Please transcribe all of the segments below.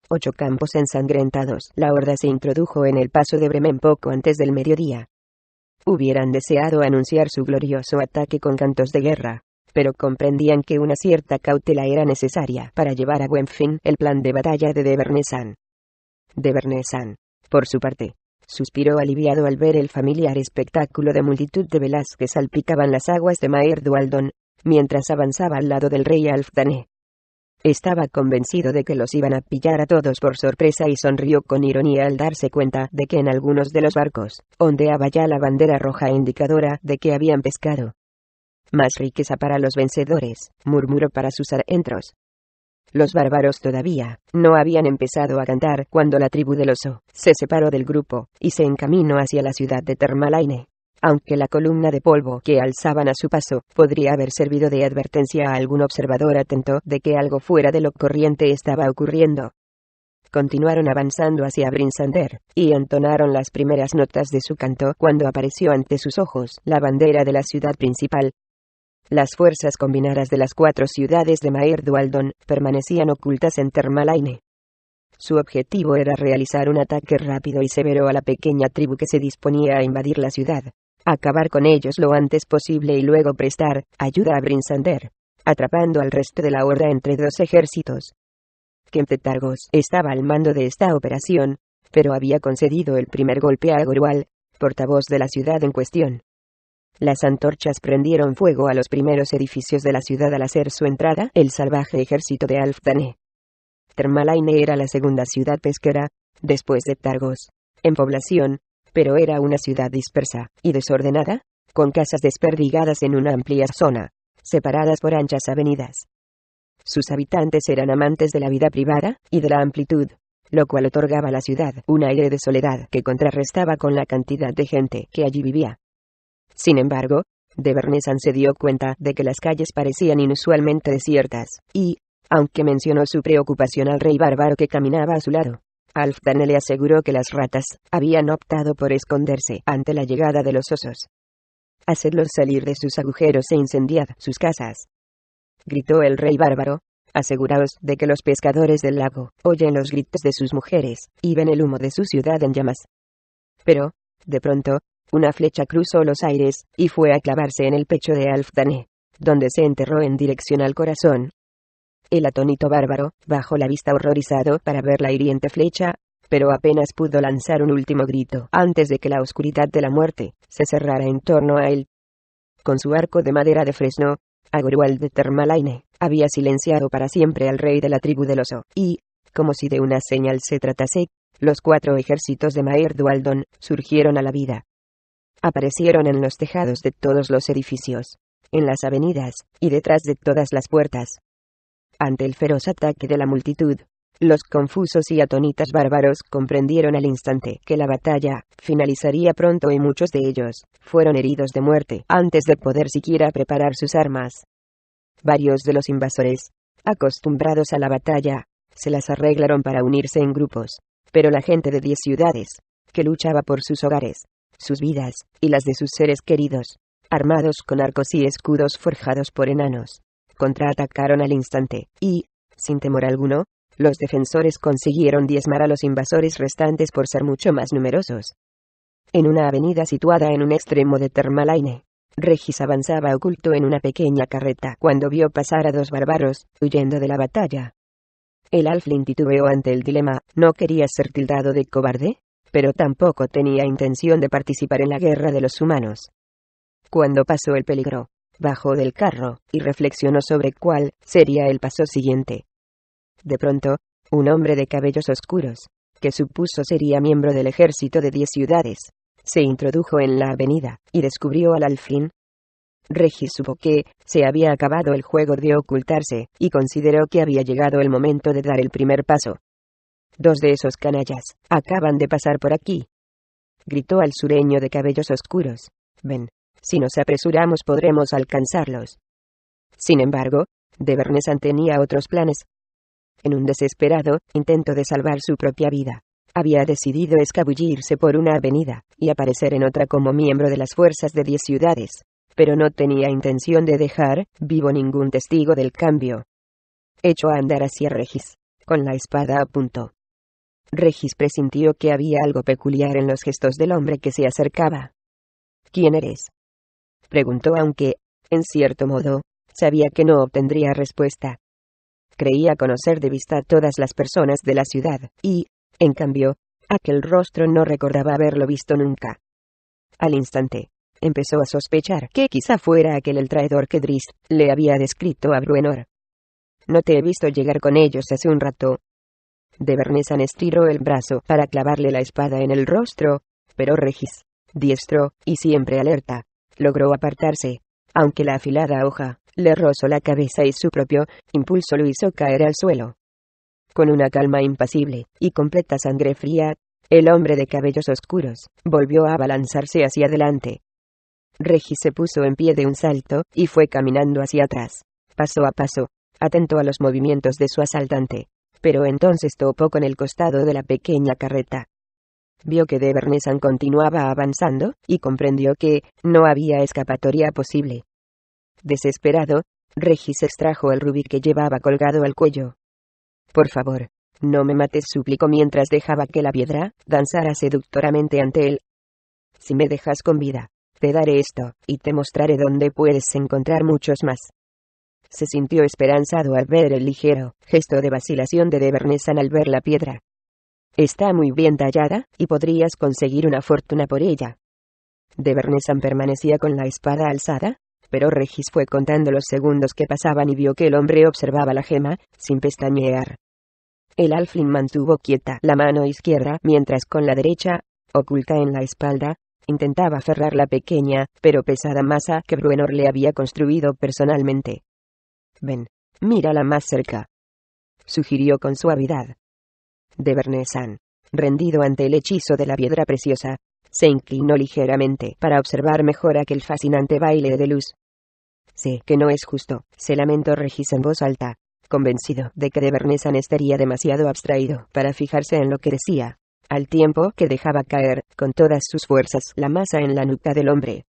8 campos ensangrentados. La horda se introdujo en el paso de Bremen poco antes del mediodía. Hubieran deseado anunciar su glorioso ataque con cantos de guerra, pero comprendían que una cierta cautela era necesaria para llevar a buen fin el plan de batalla de Debernesan. Debernesan, por su parte, suspiró aliviado al ver el familiar espectáculo de multitud de velas que salpicaban las aguas de Maerdualdon, mientras avanzaba al lado del rey Halfdane. Estaba convencido de que los iban a pillar a todos por sorpresa y sonrió con ironía al darse cuenta de que en algunos de los barcos ondeaba ya la bandera roja indicadora de que habían pescado. Más riqueza para los vencedores, murmuró para sus adentros. Los bárbaros todavía no habían empezado a cantar cuando la tribu del oso se separó del grupo y se encaminó hacia la ciudad de Thermalaine, aunque la columna de polvo que alzaban a su paso podría haber servido de advertencia a algún observador atento de que algo fuera de lo corriente estaba ocurriendo. Continuaron avanzando hacia Brinsander, y entonaron las primeras notas de su canto cuando apareció ante sus ojos la bandera de la ciudad principal. Las fuerzas combinadas de las 4 ciudades de Maerdualdon permanecían ocultas en Thermalaine. Su objetivo era realizar un ataque rápido y severo a la pequeña tribu que se disponía a invadir la ciudad, acabar con ellos lo antes posible y luego prestar ayuda a Brinsander, atrapando al resto de la horda entre 2 ejércitos. Kemptetargos estaba al mando de esta operación, pero había concedido el primer golpe a Agorual, portavoz de la ciudad en cuestión. Las antorchas prendieron fuego a los primeros edificios de la ciudad al hacer su entrada el salvaje ejército de Halfdane. Thermalaine era la segunda ciudad pesquera, después de Targos, en población, pero era una ciudad dispersa y desordenada, con casas desperdigadas en una amplia zona, separadas por anchas avenidas. Sus habitantes eran amantes de la vida privada y de la amplitud, lo cual otorgaba a la ciudad un aire de soledad que contrarrestaba con la cantidad de gente que allí vivía. Sin embargo, Debernesan se dio cuenta de que las calles parecían inusualmente desiertas, y, aunque mencionó su preocupación al rey bárbaro que caminaba a su lado, Halfdane le aseguró que las ratas habían optado por esconderse ante la llegada de los osos. «Hacedlos salir de sus agujeros e incendiad sus casas», gritó el rey bárbaro. «Aseguraos de que los pescadores del lago oyen los gritos de sus mujeres y ven el humo de su ciudad en llamas». Pero, de pronto, una flecha cruzó los aires y fue a clavarse en el pecho de Halfdane, donde se enterró en dirección al corazón. El atónito bárbaro bajó la vista horrorizado para ver la hiriente flecha, pero apenas pudo lanzar un último grito antes de que la oscuridad de la muerte se cerrara en torno a él. Con su arco de madera de fresno, Agorual de Thermalaine había silenciado para siempre al rey de la tribu del oso, y, como si de una señal se tratase, los 4 ejércitos de Maerdualdon surgieron a la vida. Aparecieron en los tejados de todos los edificios, en las avenidas, y detrás de todas las puertas. Ante el feroz ataque de la multitud, los confusos y atónitos bárbaros comprendieron al instante que la batalla finalizaría pronto y muchos de ellos fueron heridos de muerte antes de poder siquiera preparar sus armas. Varios de los invasores, acostumbrados a la batalla, se las arreglaron para unirse en grupos, pero la gente de 10 ciudades, que luchaba por sus hogares, sus vidas, y las de sus seres queridos, armados con arcos y escudos forjados por enanos, contraatacaron al instante, y, sin temor alguno, los defensores consiguieron diezmar a los invasores restantes por ser mucho más numerosos. En una avenida situada en un extremo de Thermalaine, Regis avanzaba oculto en una pequeña carreta cuando vio pasar a 2 bárbaros, huyendo de la batalla. El halfling titubeó ante el dilema, no quería ser tildado de cobarde, pero tampoco tenía intención de participar en la guerra de los humanos. Cuando pasó el peligro, bajó del carro y reflexionó sobre cuál sería el paso siguiente. De pronto, un hombre de cabellos oscuros, que supuso sería miembro del ejército de 10 ciudades, se introdujo en la avenida y descubrió al halfling. Regis supo que se había acabado el juego de ocultarse y consideró que había llegado el momento de dar el primer paso. «2 de esos canallas acaban de pasar por aquí», gritó al sureño de cabellos oscuros. «Ven, si nos apresuramos podremos alcanzarlos». Sin embargo, Debernesan tenía otros planes. En un desesperado intento de salvar su propia vida, había decidido escabullirse por una avenida y aparecer en otra como miembro de las fuerzas de 10 ciudades, pero no tenía intención de dejar vivo ningún testigo del cambio. Echó a andar hacia Regis, con la espada a punto, Regis presintió que había algo peculiar en los gestos del hombre que se acercaba. ¿Quién eres?, preguntó, aunque, en cierto modo, sabía que no obtendría respuesta. Creía conocer de vista a todas las personas de la ciudad, y, en cambio, aquel rostro no recordaba haberlo visto nunca. Al instante, empezó a sospechar que quizá fuera aquel el traidor que Drizzt le había descrito a Bruenor. No te he visto llegar con ellos hace un rato. De Bernesan estiró el brazo para clavarle la espada en el rostro, pero Regis, diestro y siempre alerta, logró apartarse, aunque la afilada hoja le rozó la cabeza y su propio impulso lo hizo caer al suelo. Con una calma impasible y completa sangre fría, el hombre de cabellos oscuros volvió a abalanzarse hacia adelante. Regis se puso en pie de un salto y fue caminando hacia atrás, paso a paso, atento a los movimientos de su asaltante, pero entonces topó con el costado de la pequeña carreta. Vio que de Bernesan continuaba avanzando, y comprendió que no había escapatoria posible. Desesperado, Regis extrajo el rubí que llevaba colgado al cuello. Por favor, no me mates, suplicó mientras dejaba que la piedra danzara seductoramente ante él. Si me dejas con vida, te daré esto, y te mostraré dónde puedes encontrar muchos más. Se sintió esperanzado al ver el ligero gesto de vacilación de Bernesan al ver la piedra. Está muy bien tallada, y podrías conseguir una fortuna por ella. De Bernesan permanecía con la espada alzada, pero Regis fue contando los segundos que pasaban y vio que el hombre observaba la gema, sin pestañear. El alfil mantuvo quieta la mano izquierda, mientras con la derecha, oculta en la espalda, intentaba aferrar la pequeña, pero pesada masa que Bruenor le había construido personalmente. Ven, mírala más cerca, sugirió con suavidad. De Bernesan, rendido ante el hechizo de la piedra preciosa, se inclinó ligeramente para observar mejor aquel fascinante baile de luz. Sé que no es justo, se lamentó Regis en voz alta, convencido de que de Bernesan estaría demasiado abstraído para fijarse en lo que decía, al tiempo que dejaba caer, con todas sus fuerzas, la masa en la nuca del hombre.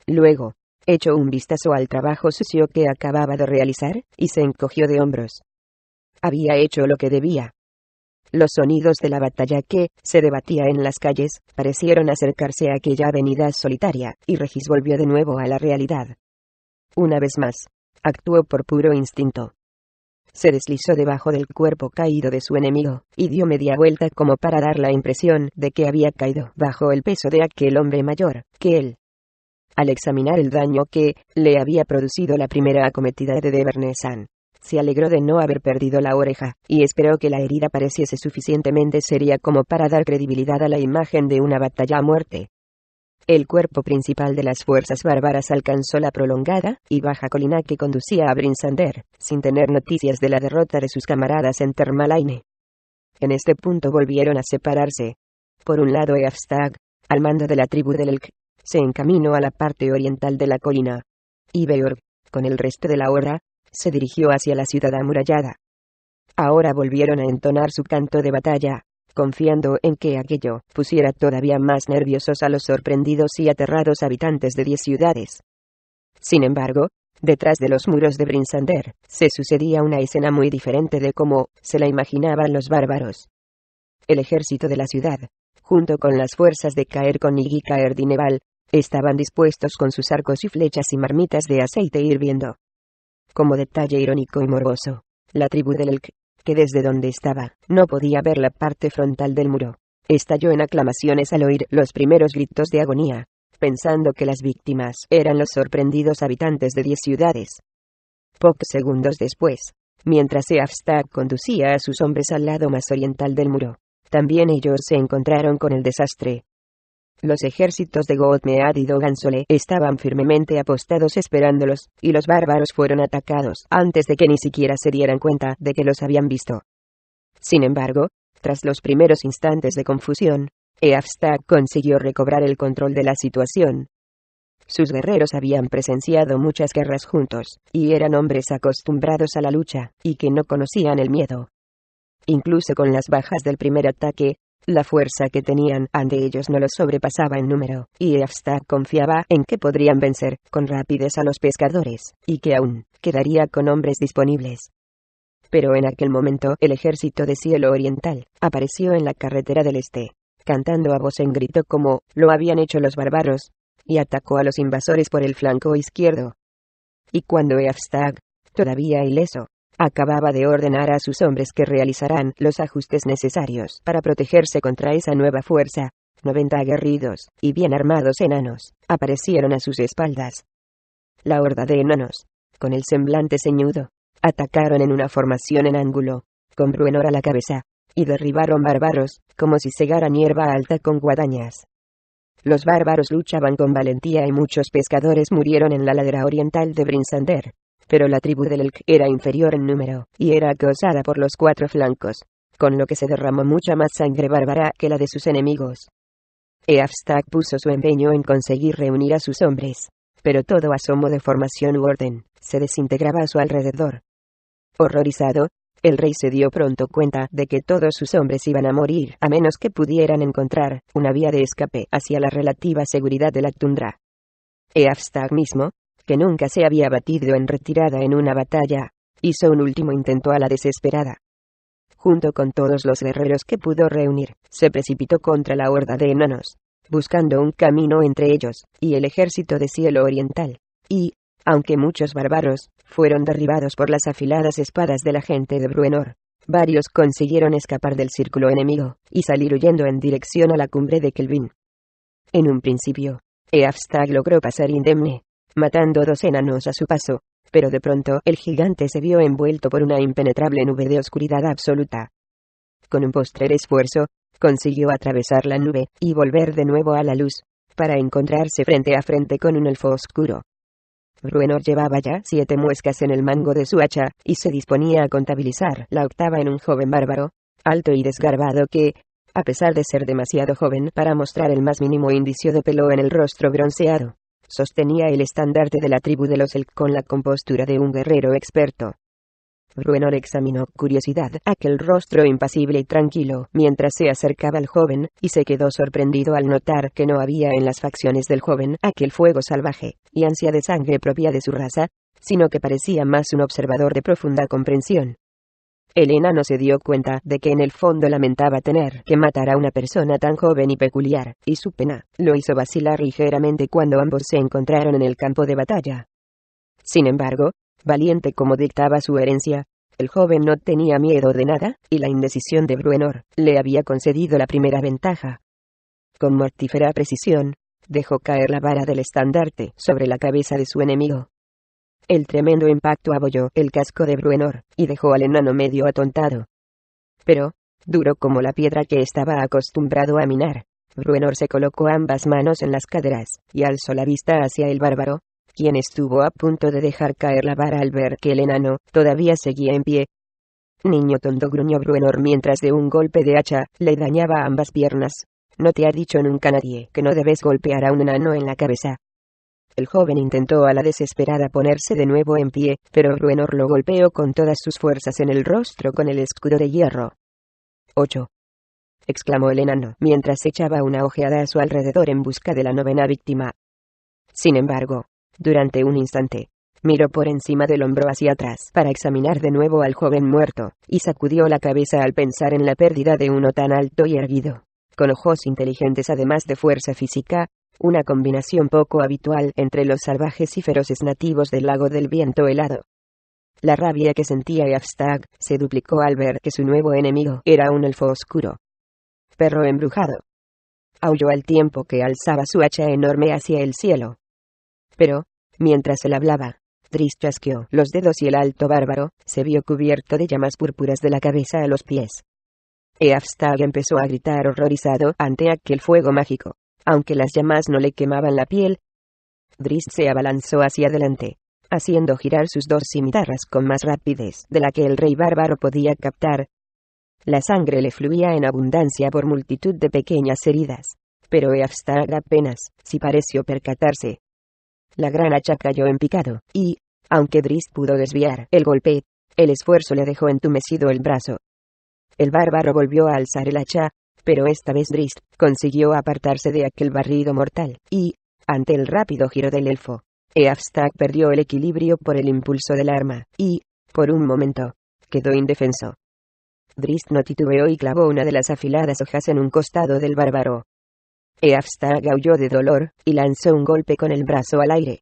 Luego, echó un vistazo al trabajo sucio que acababa de realizar, y se encogió de hombros. Había hecho lo que debía. Los sonidos de la batalla que se debatía en las calles parecieron acercarse a aquella avenida solitaria, y Regis volvió de nuevo a la realidad. Una vez más, actuó por puro instinto. Se deslizó debajo del cuerpo caído de su enemigo, y dio media vuelta como para dar la impresión de que había caído bajo el peso de aquel hombre mayor que él. Al examinar el daño que le había producido la primera acometida de Bernesan, se alegró de no haber perdido la oreja, y esperó que la herida pareciese suficientemente seria como para dar credibilidad a la imagen de una batalla a muerte. El cuerpo principal de las fuerzas bárbaras alcanzó la prolongada y baja colina que conducía a Brinsander, sin tener noticias de la derrota de sus camaradas en Termalaine. En este punto volvieron a separarse. Por un lado Eafstag, al mando de la tribu del Elk, se encaminó a la parte oriental de la colina, y Beorg, con el resto de la horda, se dirigió hacia la ciudad amurallada. Ahora volvieron a entonar su canto de batalla, confiando en que aquello pusiera todavía más nerviosos a los sorprendidos y aterrados habitantes de 10 ciudades. Sin embargo, detrás de los muros de Brinsander, se sucedía una escena muy diferente de cómo se la imaginaban los bárbaros. El ejército de la ciudad, junto con las fuerzas de Caer con y Caer Dineval, estaban dispuestos con sus arcos y flechas y marmitas de aceite hirviendo. Como detalle irónico y morboso, la tribu del Elk, que desde donde estaba, no podía ver la parte frontal del muro, estalló en aclamaciones al oír los primeros gritos de agonía, pensando que las víctimas eran los sorprendidos habitantes de 10 ciudades. Pocos segundos después, mientras Eafstag conducía a sus hombres al lado más oriental del muro, también ellos se encontraron con el desastre. Los ejércitos de Gothmead y Dogansole estaban firmemente apostados esperándolos, y los bárbaros fueron atacados antes de que ni siquiera se dieran cuenta de que los habían visto. Sin embargo, tras los primeros instantes de confusión, Eafstag consiguió recobrar el control de la situación. Sus guerreros habían presenciado muchas guerras juntos, y eran hombres acostumbrados a la lucha, y que no conocían el miedo. Incluso con las bajas del primer ataque, la fuerza que tenían ante ellos no los sobrepasaba en número, y Eafstag confiaba en que podrían vencer con rapidez a los pescadores, y que aún quedaría con hombres disponibles. Pero en aquel momento el ejército de Cielo Oriental apareció en la carretera del este, cantando a voz en grito como lo habían hecho los bárbaros, y atacó a los invasores por el flanco izquierdo. Y cuando Eafstag, todavía ileso, acababa de ordenar a sus hombres que realizaran los ajustes necesarios para protegerse contra esa nueva fuerza, 90 aguerridos y bien armados enanos aparecieron a sus espaldas. La horda de enanos, con el semblante ceñudo, atacaron en una formación en ángulo, con Bruenor a la cabeza, y derribaron bárbaros, como si segaran hierba alta con guadañas. Los bárbaros luchaban con valentía y muchos pescadores murieron en la ladera oriental de Brinsander, pero la tribu del Elk era inferior en número, y era acosada por los 4 flancos, con lo que se derramó mucha más sangre bárbara que la de sus enemigos. Eafstag puso su empeño en conseguir reunir a sus hombres, pero todo asomo de formación u orden se desintegraba a su alrededor. Horrorizado, el rey se dio pronto cuenta de que todos sus hombres iban a morir a menos que pudieran encontrar una vía de escape hacia la relativa seguridad de la tundra. Eafstag mismo, que nunca se había batido en retirada en una batalla, hizo un último intento a la desesperada. Junto con todos los guerreros que pudo reunir, se precipitó contra la horda de enanos, buscando un camino entre ellos y el ejército de Cielo Oriental, y, aunque muchos bárbaros fueron derribados por las afiladas espadas de la gente de Bruenor, varios consiguieron escapar del círculo enemigo y salir huyendo en dirección a la cumbre de Kelvin. En un principio, Eafstag logró pasar indemne, matando 2 enanos a su paso, pero de pronto el gigante se vio envuelto por una impenetrable nube de oscuridad absoluta. Con un postrer esfuerzo, consiguió atravesar la nube y volver de nuevo a la luz, para encontrarse frente a frente con un elfo oscuro. Bruenor llevaba ya 7 muescas en el mango de su hacha, y se disponía a contabilizar la 8ª en un joven bárbaro, alto y desgarbado que, a pesar de ser demasiado joven para mostrar el más mínimo indicio de pelo en el rostro bronceado, sostenía el estandarte de la tribu de los Elk con la compostura de un guerrero experto. Bruenor examinó curiosidad aquel rostro impasible y tranquilo mientras se acercaba al joven, y se quedó sorprendido al notar que no había en las facciones del joven aquel fuego salvaje y ansia de sangre propia de su raza, sino que parecía más un observador de profunda comprensión. El enano se dio cuenta de que en el fondo lamentaba tener que matar a una persona tan joven y peculiar, y su pena lo hizo vacilar ligeramente cuando ambos se encontraron en el campo de batalla. Sin embargo, valiente como dictaba su herencia, el joven no tenía miedo de nada, y la indecisión de Bruenor le había concedido la primera ventaja. Con mortífera precisión, dejó caer la vara del estandarte sobre la cabeza de su enemigo. El tremendo impacto abolló el casco de Bruenor, y dejó al enano medio atontado. Pero, duro como la piedra que estaba acostumbrado a minar, Bruenor se colocó ambas manos en las caderas, y alzó la vista hacia el bárbaro, quien estuvo a punto de dejar caer la vara al ver que el enano todavía seguía en pie. «Niño tonto», gruñó Bruenor mientras de un golpe de hacha le dañaba ambas piernas. «¿No te ha dicho nunca nadie que no debes golpear a un enano en la cabeza?» El joven intentó a la desesperada ponerse de nuevo en pie, pero Bruenor lo golpeó con todas sus fuerzas en el rostro con el escudo de hierro. «8», exclamó el enano mientras echaba una ojeada a su alrededor en busca de la 9ª víctima. Sin embargo, durante un instante, miró por encima del hombro hacia atrás para examinar de nuevo al joven muerto, y sacudió la cabeza al pensar en la pérdida de uno tan alto y erguido, con ojos inteligentes además de fuerza física, una combinación poco habitual entre los salvajes y feroces nativos del lago del viento helado. La rabia que sentía Eafstag se duplicó al ver que su nuevo enemigo era un elfo oscuro. «Perro embrujado», aulló al tiempo que alzaba su hacha enorme hacia el cielo. Pero, mientras él hablaba, Drizzt chasqueó los dedos y el alto bárbaro se vio cubierto de llamas púrpuras de la cabeza a los pies. Eafstag empezó a gritar horrorizado ante aquel fuego mágico, aunque las llamas no le quemaban la piel. Drizzt se abalanzó hacia adelante, haciendo girar sus 2 cimitarras con más rapidez de la que el rey bárbaro podía captar. La sangre le fluía en abundancia por multitud de pequeñas heridas, pero Eafstag apenas si pareció percatarse. La gran hacha cayó en picado, y, aunque Drizzt pudo desviar el golpe, el esfuerzo le dejó entumecido el brazo. El bárbaro volvió a alzar el hacha, pero esta vez Drizzt consiguió apartarse de aquel barrido mortal, y, ante el rápido giro del elfo, Eafstag perdió el equilibrio por el impulso del arma, y, por un momento, quedó indefenso. Drizzt no titubeó y clavó una de las afiladas hojas en un costado del bárbaro. Eafstag aulló de dolor, y lanzó un golpe con el brazo al aire.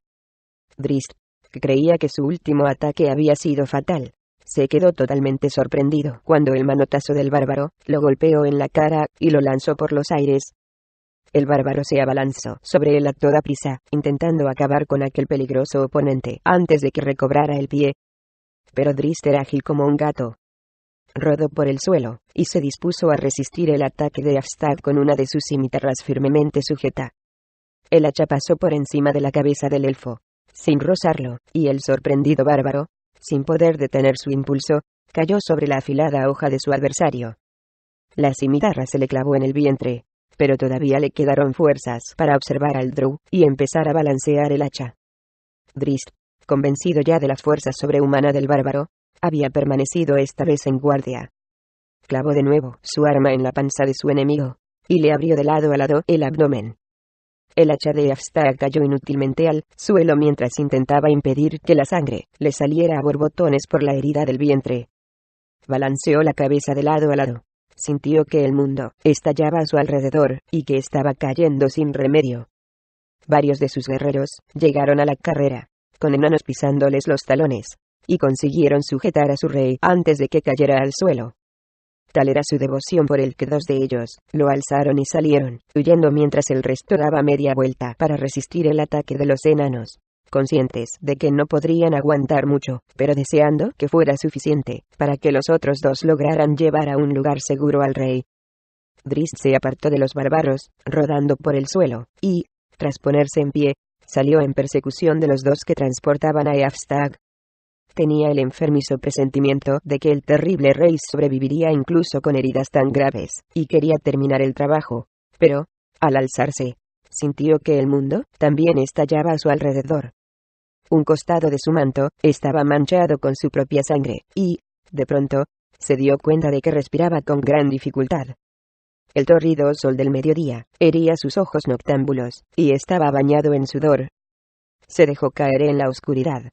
Drizzt, que creía que su último ataque había sido fatal, se quedó totalmente sorprendido cuando el manotazo del bárbaro lo golpeó en la cara y lo lanzó por los aires. El bárbaro se abalanzó sobre él a toda prisa, intentando acabar con aquel peligroso oponente antes de que recobrara el pie. Pero Drizzt era ágil como un gato. Rodó por el suelo, y se dispuso a resistir el ataque de Eafstag con una de sus cimitarras firmemente sujeta. El hacha pasó por encima de la cabeza del elfo, sin rozarlo, y el sorprendido bárbaro, sin poder detener su impulso, cayó sobre la afilada hoja de su adversario. La cimitarra se le clavó en el vientre, pero todavía le quedaron fuerzas para observar al drow y empezar a balancear el hacha. Drizzt, convencido ya de la fuerza sobrehumana del bárbaro, había permanecido esta vez en guardia. Clavó de nuevo su arma en la panza de su enemigo, y le abrió de lado a lado el abdomen. El hacha de Eafstag cayó inútilmente al suelo mientras intentaba impedir que la sangre le saliera a borbotones por la herida del vientre. Balanceó la cabeza de lado a lado. Sintió que el mundo estallaba a su alrededor, y que estaba cayendo sin remedio. Varios de sus guerreros llegaron a la carrera, con enanos pisándoles los talones, y consiguieron sujetar a su rey antes de que cayera al suelo. Tal era su devoción por él que 2 de ellos lo alzaron y salieron, huyendo mientras el resto daba media vuelta para resistir el ataque de los enanos, conscientes de que no podrían aguantar mucho, pero deseando que fuera suficiente para que los otros 2 lograran llevar a un lugar seguro al rey. Drizzt se apartó de los bárbaros, rodando por el suelo, y, tras ponerse en pie, salió en persecución de los 2 que transportaban a Eafstag. Tenía el enfermizo presentimiento de que el terrible rey sobreviviría incluso con heridas tan graves, y quería terminar el trabajo, pero, al alzarse, sintió que el mundo también estallaba a su alrededor. Un costado de su manto estaba manchado con su propia sangre, y, de pronto, se dio cuenta de que respiraba con gran dificultad. El torrido sol del mediodía hería sus ojos noctámbulos, y estaba bañado en sudor. Se dejó caer en la oscuridad.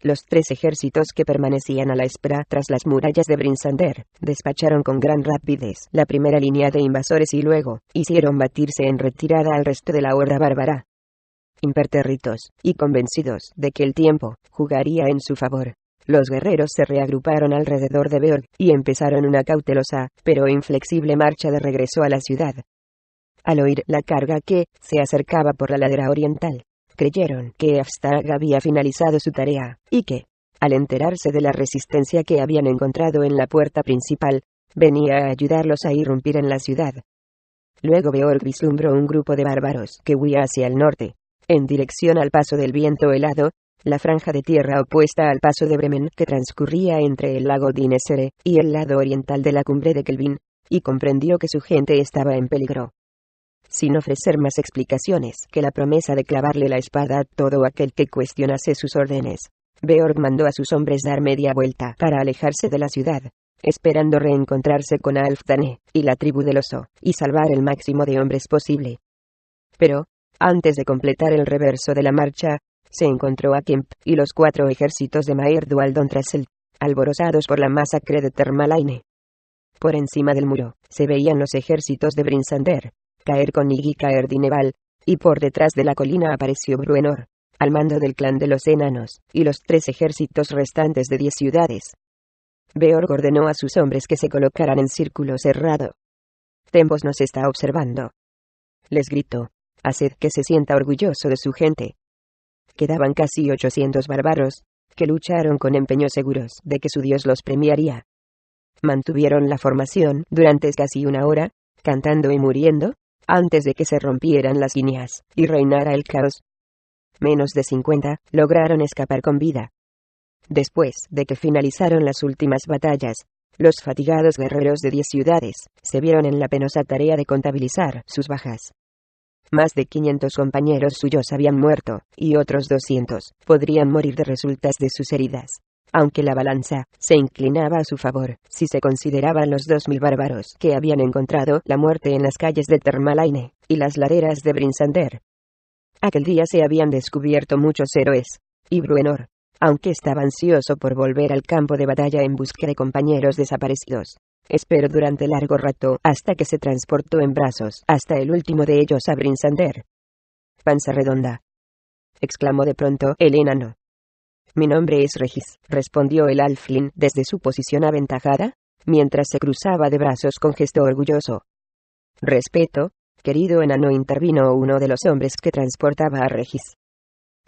Los 3 ejércitos que permanecían a la espera tras las murallas de Brinsander despacharon con gran rapidez la primera línea de invasores y luego hicieron batirse en retirada al resto de la horda bárbara. Impertérritos y convencidos de que el tiempo jugaría en su favor, los guerreros se reagruparon alrededor de Beorn y empezaron una cautelosa pero inflexible marcha de regreso a la ciudad. Al oír la carga que se acercaba por la ladera oriental, creyeron que Eafstag había finalizado su tarea, y que, al enterarse de la resistencia que habían encontrado en la puerta principal, venía a ayudarlos a irrumpir en la ciudad. Luego Beorn vislumbró un grupo de bárbaros que huía hacia el norte, en dirección al paso del viento helado, la franja de tierra opuesta al paso de Bremen que transcurría entre el lago Dinnesere y el lado oriental de la cumbre de Kelvin, y comprendió que su gente estaba en peligro. Sin ofrecer más explicaciones que la promesa de clavarle la espada a todo aquel que cuestionase sus órdenes, Beorn mandó a sus hombres dar media vuelta para alejarse de la ciudad, esperando reencontrarse con Alfdane y la tribu del oso, y salvar el máximo de hombres posible. Pero, antes de completar el reverso de la marcha, se encontró a Kemp y los 4 ejércitos de Maer Dualdon tras él, alborozados por la masacre de Termalaine. Por encima del muro, se veían los ejércitos de Brinsander caer con Igi caer Dineval, y por detrás de la colina apareció Bruenor, al mando del clan de los enanos, y los 3 ejércitos restantes de 10 ciudades. Beorn ordenó a sus hombres que se colocaran en círculo cerrado. Tempos nos está observando. Les gritó. Haced que se sienta orgulloso de su gente. Quedaban casi 800 bárbaros, que lucharon con empeño seguros de que su dios los premiaría. Mantuvieron la formación durante casi una hora, cantando y muriendo, antes de que se rompieran las líneas y reinara el caos. Menos de 50 lograron escapar con vida. Después de que finalizaron las últimas batallas, los fatigados guerreros de 10 ciudades se vieron en la penosa tarea de contabilizar sus bajas. Más de 500 compañeros suyos habían muerto, y otros 200 podrían morir de resultas de sus heridas, aunque la balanza se inclinaba a su favor si se consideraban los 2000 bárbaros que habían encontrado la muerte en las calles de Termalaine y las laderas de Brinsander. Aquel día se habían descubierto muchos héroes, y Bruenor, aunque estaba ansioso por volver al campo de batalla en busca de compañeros desaparecidos. Esperó durante largo rato hasta que se transportó en brazos hasta el último de ellos a Brinsander. Panza redonda, exclamó de pronto el enano. Mi nombre es Regis, respondió el halfling desde su posición aventajada, mientras se cruzaba de brazos con gesto orgulloso. Respeto, querido enano, intervino uno de los hombres que transportaba a Regis.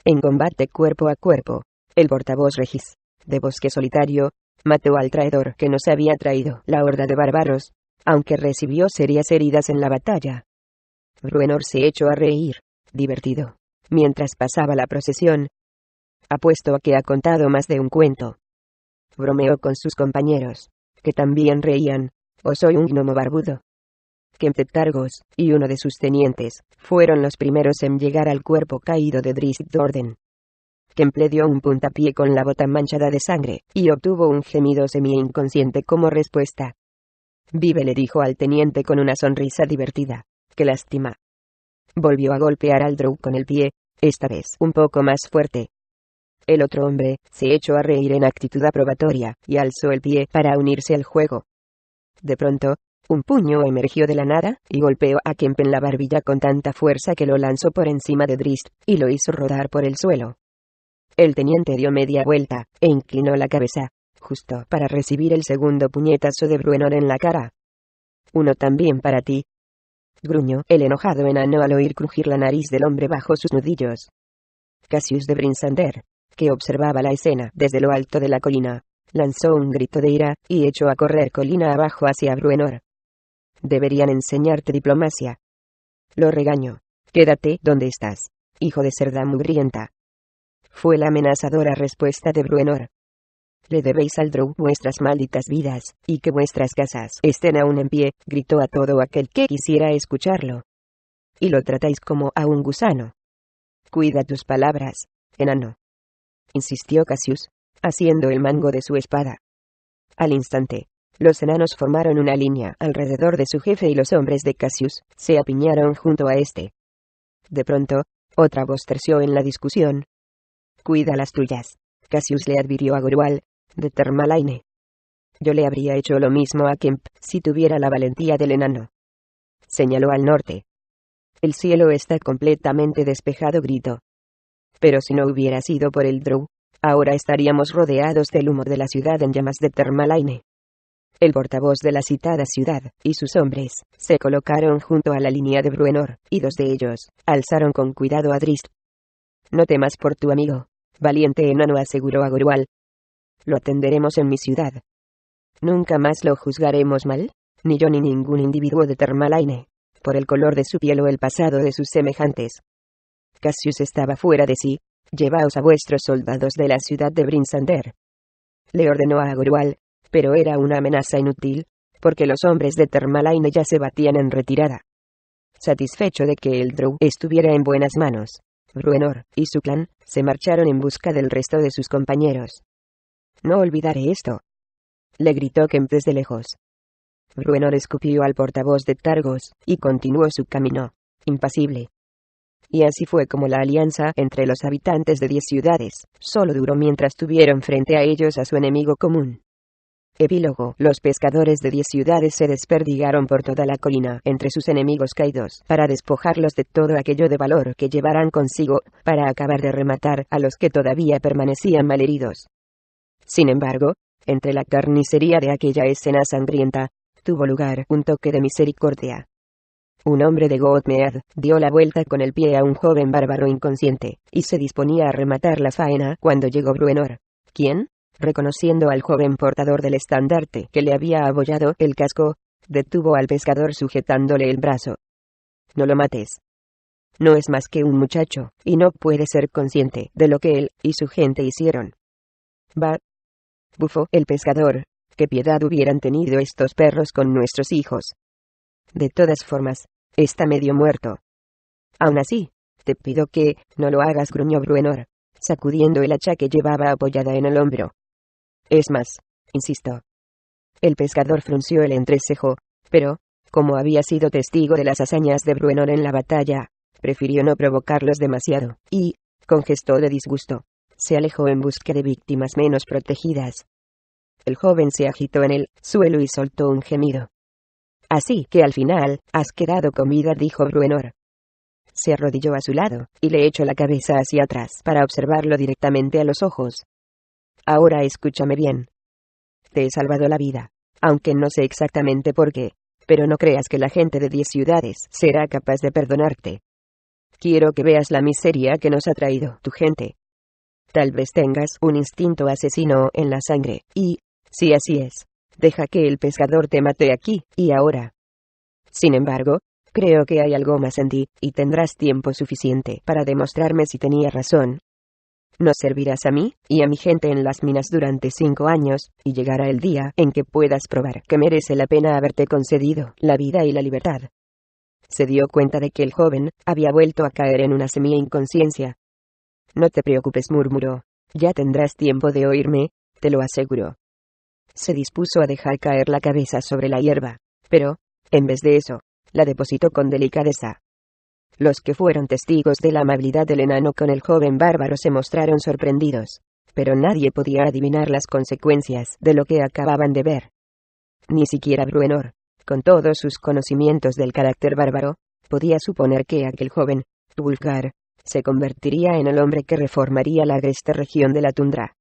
En combate cuerpo a cuerpo, el portavoz Regis, de Bosque Solitario, mató al traidor que nos había traído la horda de bárbaros, aunque recibió serias heridas en la batalla. Bruenor se echó a reír, divertido, mientras pasaba la procesión. Apuesto a que ha contado más de un cuento. Bromeó con sus compañeros, que también reían. ¿O soy un gnomo barbudo? Kemptetargos, y uno de sus tenientes, fueron los primeros en llegar al cuerpo caído de Drizzt Do'Urden. Kemp le dio un puntapié con la bota manchada de sangre, y obtuvo un gemido semi-inconsciente como respuesta. Vive, le dijo al teniente con una sonrisa divertida. Qué lástima. Volvió a golpear al drow con el pie, esta vez un poco más fuerte. El otro hombre se echó a reír en actitud aprobatoria, y alzó el pie para unirse al juego. De pronto, un puño emergió de la nada, y golpeó a Kemp en la barbilla con tanta fuerza que lo lanzó por encima de Drizzt, y lo hizo rodar por el suelo. El teniente dio media vuelta, e inclinó la cabeza, justo para recibir el segundo puñetazo de Bruenor en la cara. Uno también para ti, gruñó el enojado enano al oír crujir la nariz del hombre bajo sus nudillos. Cassius de Brinsander, que observaba la escena desde lo alto de la colina, lanzó un grito de ira, y echó a correr colina abajo hacia Bruenor. Deberían enseñarte diplomacia. Lo regaño. Quédate donde estás, hijo de cerda mugrienta. Fue la amenazadora respuesta de Bruenor. Le debéis al drow vuestras malditas vidas, y que vuestras casas estén aún en pie, gritó a todo aquel que quisiera escucharlo. Y lo tratáis como a un gusano. Cuida tus palabras, enano, insistió Cassius, haciendo el mango de su espada. Al instante, los enanos formaron una línea alrededor de su jefe y los hombres de Cassius se apiñaron junto a este. De pronto, otra voz terció en la discusión. Cuida las tuyas, Cassius le advirtió a Gorual, de Termalaine. Yo le habría hecho lo mismo a Kemp si tuviera la valentía del enano. Señaló al norte. El cielo está completamente despejado, gritó. Pero si no hubiera sido por el drow, ahora estaríamos rodeados del humo de la ciudad en llamas de Termalaine. El portavoz de la citada ciudad y sus hombres se colocaron junto a la línea de Bruenor, y dos de ellos alzaron con cuidado a Drizzt. No temas por tu amigo, valiente enano, aseguró a Gorual. Lo atenderemos en mi ciudad. Nunca más lo juzgaremos mal, ni yo ni ningún individuo de Termalaine, por el color de su piel o el pasado de sus semejantes. Cassius estaba fuera de sí. Llevaos a vuestros soldados de la ciudad de Brinsander. Le ordenó a Gorual, pero era una amenaza inútil, porque los hombres de Termalaine ya se batían en retirada. Satisfecho de que el drow estuviera en buenas manos, Bruenor y su clan se marcharon en busca del resto de sus compañeros. No olvidaré esto, le gritó Kemp desde lejos. Bruenor escupió al portavoz de Targos, y continuó su camino, impasible. Y así fue como la alianza entre los habitantes de 10 ciudades solo duró mientras tuvieron frente a ellos a su enemigo común. Epílogo. Los pescadores de 10 ciudades se desperdigaron por toda la colina entre sus enemigos caídos para despojarlos de todo aquello de valor que llevaran consigo, para acabar de rematar a los que todavía permanecían malheridos. Sin embargo, entre la carnicería de aquella escena sangrienta, tuvo lugar un toque de misericordia. Un hombre de Godmead dio la vuelta con el pie a un joven bárbaro inconsciente, y se disponía a rematar la faena cuando llegó Bruenor, quien, reconociendo al joven portador del estandarte que le había abollado el casco, detuvo al pescador sujetándole el brazo. No lo mates. No es más que un muchacho, y no puede ser consciente de lo que él y su gente hicieron. Va. Bufó el pescador. Qué piedad hubieran tenido estos perros con nuestros hijos. De todas formas, está medio muerto. Aún así, te pido que no lo hagas, gruñó Bruenor, sacudiendo el hacha que llevaba apoyada en el hombro. Es más, insisto. El pescador frunció el entrecejo, pero, como había sido testigo de las hazañas de Bruenor en la batalla, prefirió no provocarlos demasiado, y, con gesto de disgusto, se alejó en busca de víctimas menos protegidas. El joven se agitó en el suelo y soltó un gemido. Así que al final, has quedado con vida, dijo Bruenor. Se arrodilló a su lado, y le echó la cabeza hacia atrás para observarlo directamente a los ojos. Ahora escúchame bien. Te he salvado la vida, aunque no sé exactamente por qué, pero no creas que la gente de 10 ciudades será capaz de perdonarte. Quiero que veas la miseria que nos ha traído tu gente. Tal vez tengas un instinto asesino en la sangre, y, si así es, deja que el pescador te mate aquí y ahora. Sin embargo, creo que hay algo más en ti, y tendrás tiempo suficiente para demostrarme si tenía razón. Nos servirás a mí y a mi gente en las minas durante 5 años, y llegará el día en que puedas probar que merece la pena haberte concedido la vida y la libertad. Se dio cuenta de que el joven había vuelto a caer en una semi-inconsciencia. No te preocupes, murmuró. Ya tendrás tiempo de oírme, te lo aseguro. Se dispuso a dejar caer la cabeza sobre la hierba, pero, en vez de eso, la depositó con delicadeza. Los que fueron testigos de la amabilidad del enano con el joven bárbaro se mostraron sorprendidos, pero nadie podía adivinar las consecuencias de lo que acababan de ver. Ni siquiera Bruenor, con todos sus conocimientos del carácter bárbaro, podía suponer que aquel joven, vulgar, se convertiría en el hombre que reformaría la agreste región de la tundra.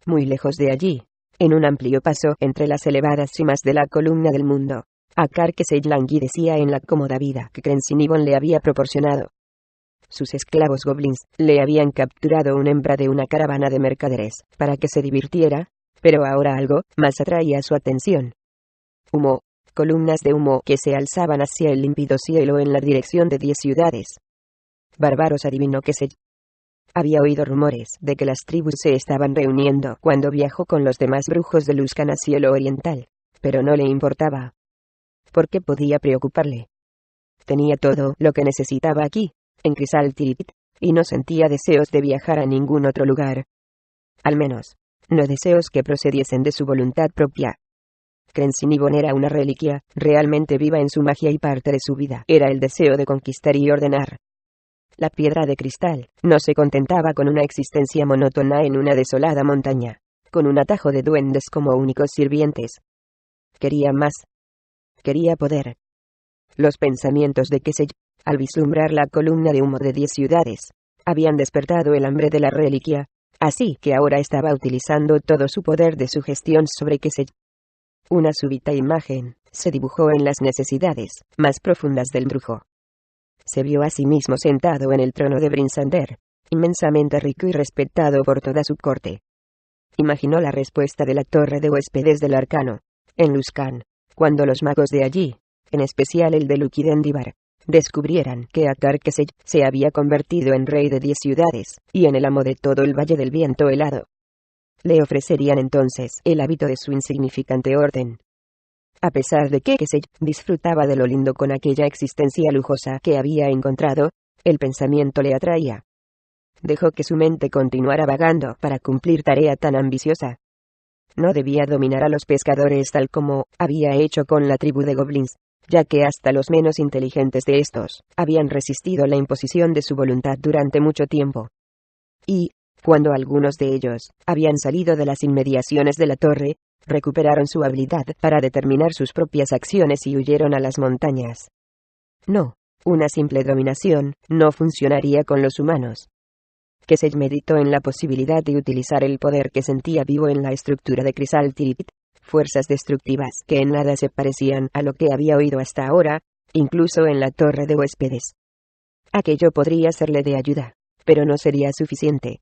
Muy lejos de allí, en un amplio paso entre las elevadas cimas de la columna del mundo, Akarkesej languidecía en la cómoda vida que Crensinibon le había proporcionado. Sus esclavos goblins le habían capturado una hembra de una caravana de mercaderes para que se divirtiera, pero ahora algo más atraía su atención. Humo, columnas de humo que se alzaban hacia el límpido cielo en la dirección de 10 ciudades. Bárbaros adivinó que había oído rumores de que las tribus se estaban reuniendo cuando viajó con los demás brujos de Luskan a cielo oriental, pero no le importaba. ¿Por qué podía preocuparle? Tenía todo lo que necesitaba aquí, en Crisal Tirith, y no sentía deseos de viajar a ningún otro lugar. Al menos, no deseos que procediesen de su voluntad propia. Crensinibon era una reliquia, realmente viva en su magia, y parte de su vida era el deseo de conquistar y ordenar. La piedra de cristal no se contentaba con una existencia monótona en una desolada montaña, con un atajo de duendes como únicos sirvientes. Quería más. Quería poder. Los pensamientos de Kesey, al vislumbrar la columna de humo de 10 ciudades, habían despertado el hambre de la reliquia, así que ahora estaba utilizando todo su poder de sugestión sobre Kesey. Una súbita imagen se dibujó en las necesidades más profundas del brujo. Se vio a sí mismo sentado en el trono de Brinsander, inmensamente rico y respetado por toda su corte. Imaginó la respuesta de la torre de huéspedes del arcano, en Luskan, cuando los magos de allí, en especial el de Lukidendibar, descubrieran que Akarkesej se había convertido en rey de 10 ciudades, y en el amo de todo el Valle del Viento Helado. Le ofrecerían entonces el hábito de su insignificante orden. A pesar de que Kesey disfrutaba de lo lindo con aquella existencia lujosa que había encontrado, el pensamiento le atraía. Dejó que su mente continuara vagando para cumplir tarea tan ambiciosa. No debía dominar a los pescadores tal como había hecho con la tribu de goblins, ya que hasta los menos inteligentes de estos habían resistido la imposición de su voluntad durante mucho tiempo. Y, cuando algunos de ellos habían salido de las inmediaciones de la torre, recuperaron su habilidad para determinar sus propias acciones y huyeron a las montañas. No, una simple dominación no funcionaría con los humanos. Kesey meditó en la posibilidad de utilizar el poder que sentía vivo en la estructura de Crisal Tirith, fuerzas destructivas que en nada se parecían a lo que había oído hasta ahora, incluso en la torre de huéspedes. Aquello podría serle de ayuda, pero no sería suficiente.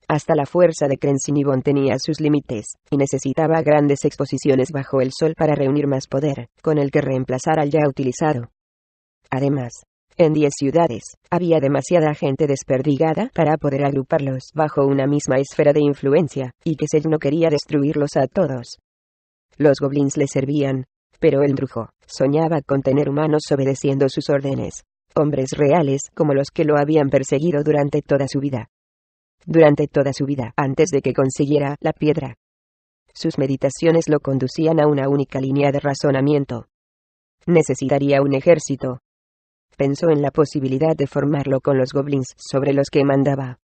Hasta la fuerza de Crensinibon tenía sus límites, y necesitaba grandes exposiciones bajo el sol para reunir más poder, con el que reemplazar al ya utilizado. Además, en 10 ciudades, había demasiada gente desperdigada para poder agruparlos bajo una misma esfera de influencia, y Kesey no quería destruirlos a todos. Los goblins le servían, pero el brujo soñaba con tener humanos obedeciendo sus órdenes, hombres reales como los que lo habían perseguido durante toda su vida. Durante toda su vida, antes de que consiguiera la piedra. Sus meditaciones lo conducían a una única línea de razonamiento. Necesitaría un ejército. Pensó en la posibilidad de formarlo con los goblins sobre los que mandaba.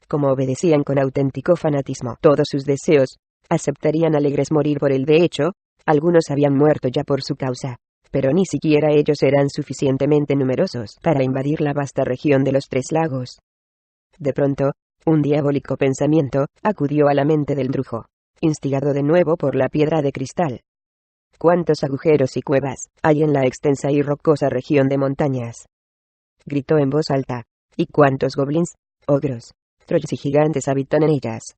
Como obedecían con auténtico fanatismo todos sus deseos, aceptarían alegres morir por él. De hecho, algunos habían muerto ya por su causa, pero ni siquiera ellos eran suficientemente numerosos para invadir la vasta región de los Tres Lagos. De pronto, un diabólico pensamiento acudió a la mente del brujo, instigado de nuevo por la piedra de cristal. ¿Cuántos agujeros y cuevas hay en la extensa y rocosa región de montañas?, gritó en voz alta. ¿Y cuántos goblins, ogros, trolls y gigantes habitan en ellas?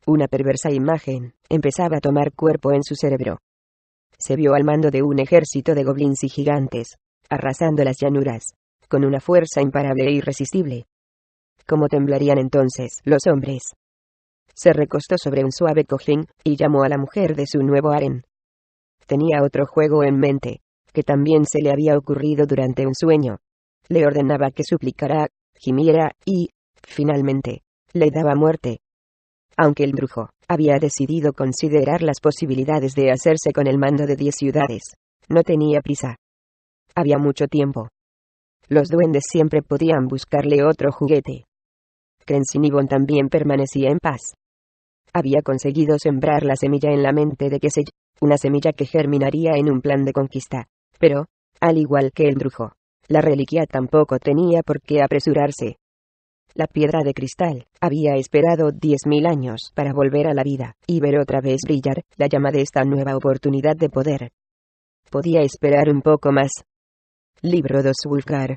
Una perversa imagen empezaba a tomar cuerpo en su cerebro. Se vio al mando de un ejército de goblins y gigantes, arrasando las llanuras, con una fuerza imparable e irresistible. ¿Cómo temblarían entonces los hombres? Se recostó sobre un suave cojín y llamó a la mujer de su nuevo harén. Tenía otro juego en mente, que también se le había ocurrido durante un sueño. Le ordenaba que suplicara, gimiera y, finalmente, le daba muerte. Aunque el brujo había decidido considerar las posibilidades de hacerse con el mando de 10 ciudades, no tenía prisa. Había mucho tiempo. Los duendes siempre podían buscarle otro juguete. Crensinibon también permanecía en paz. Había conseguido sembrar la semilla en la mente de Kesey, una semilla que germinaría en un plan de conquista. Pero, al igual que el brujo, la reliquia tampoco tenía por qué apresurarse. La piedra de cristal había esperado 10.000 años para volver a la vida y ver otra vez brillar la llama de esta nueva oportunidad de poder. Podía esperar un poco más. Libro 2 Vulgar.